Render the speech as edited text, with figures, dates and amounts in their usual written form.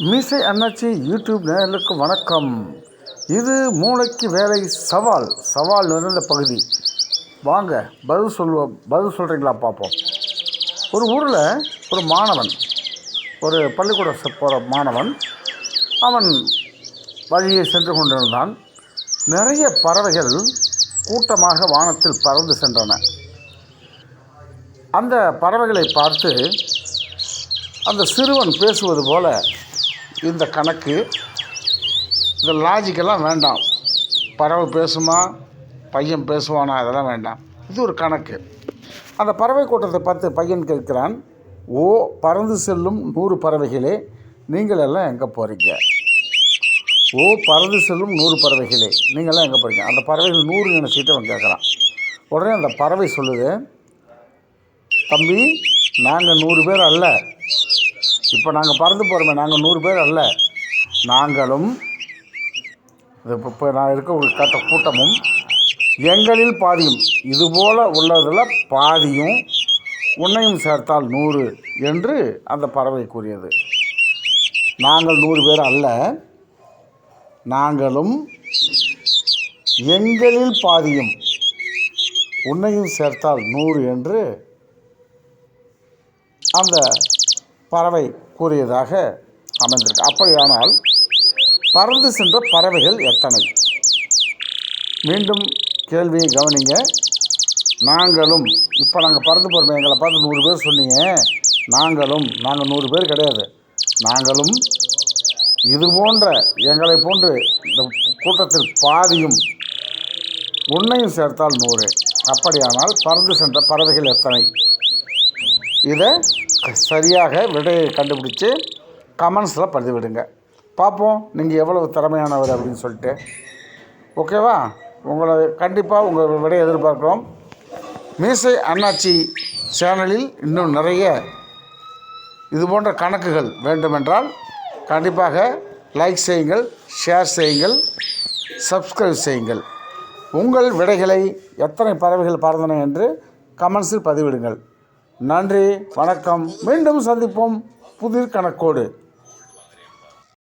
மீசை அண்ணாச்சி யூடியூப் நேயர்களுக்கு வணக்கம். இது மூளைக்கு வேலை சவால் நிறைந்த பகுதி. வாங்க பதில் சொல்கிறீங்களா பார்ப்போம். ஒரு ஊரில் ஒரு மாணவன், ஒரு பள்ளிக்கூடம் போகிற மாணவன், அவன் வழியே சென்று கொண்டிருந்தான். நிறைய பறவைகள் கூட்டமாக வானத்தில் பறந்து சென்றன. அந்த பறவைகளை பார்த்து அந்த சிறுவன் பேசுவது போல, இந்த கணக்கு, இந்த லாஜிக்கெல்லாம் வேண்டாம். பறவை பேசுமா, பையன் பேசுவானா, அதெல்லாம் வேண்டாம். இது ஒரு கணக்கு. அந்த பறவை கூட்டத்தை பார்த்து பையன் கேட்கிறான், ஓ பறந்து செல்லும் 100 பறவைகளே, நீங்கள் எல்லாம் எங்கே போகிறீங்க? ஓ பறந்து செல்லும் 100 பறவைகளே, நீங்கள்லாம் எங்கே போகிறீங்க? அந்த பறவைகள் 100 நினச்சிக்கிட்டு அவன் கேட்குறான். உடனே அந்த பறவை சொல்லுது, தம்பி, நாங்கள் 100 பேர் அல்ல. இப்போ நாங்கள் பறந்து போகிறோமே, நாங்கள் 100 பேர் அல்ல. நாங்களும் இப்போ நான் இருக்க ஒரு கூட்டமும் எங்களில் பாதியும், இதுபோல் உள்ளதில் பாதியும் உன்னையும் சேர்த்தால் 100 என்று அந்த பறவை கூறியது. நாங்கள் 100 பேர் அல்ல, நாங்களும் எங்களில் பாதியும் உன்னையும் சேர்த்தால் 100 என்று அந்த பறவை கூறியதாக அமைந்திருக்கு. அப்படியானால் பறந்து சென்ற பறவைகள் எத்தனை? மீண்டும் கேள்வியை கவனிங்க. நாங்களும், இப்போ நாங்கள் பறந்து போகிறோமே, எங்களை பார்த்து 100 பேர் சொன்னீங்க. நாங்கள் 100 பேர் கிடையாது. நாங்களும் இது போன்ற எங்களை போன்று இந்த கூட்டத்தில் பாதியும் உன்னையும் சேர்த்தால் 100. அப்படியானால் பறந்து சென்ற பறவைகள் எத்தனை? இதை சரியாக விடையை கண்டுபிடிச்சி கமெண்ட்ஸில் பதிவிடுங்க. பார்ப்போம் நீங்கள் எவ்வளவு திறமையானவர் அப்படின்னு சொல்லிட்டு. ஓகேவா? உங்களை கண்டிப்பாக உங்கள் விடையை எதிர்பார்க்குறோம். மீசை அண்ணாச்சி சேனலில் இன்னும் நிறைய இது போன்ற கணக்குகள் வேண்டுமென்றால் கண்டிப்பாக லைக் செய்யுங்கள், ஷேர் செய்யுங்கள், சப்ஸ்கிரைப் செய்யுங்கள். உங்கள் விடைகளை எத்தனை பறவைகள் பறந்தன என்று கமெண்ட்ஸில் பதிவிடுங்கள். நன்றி, வணக்கம். மீண்டும் சந்திப்போம் புதிர் கணக்கோடு.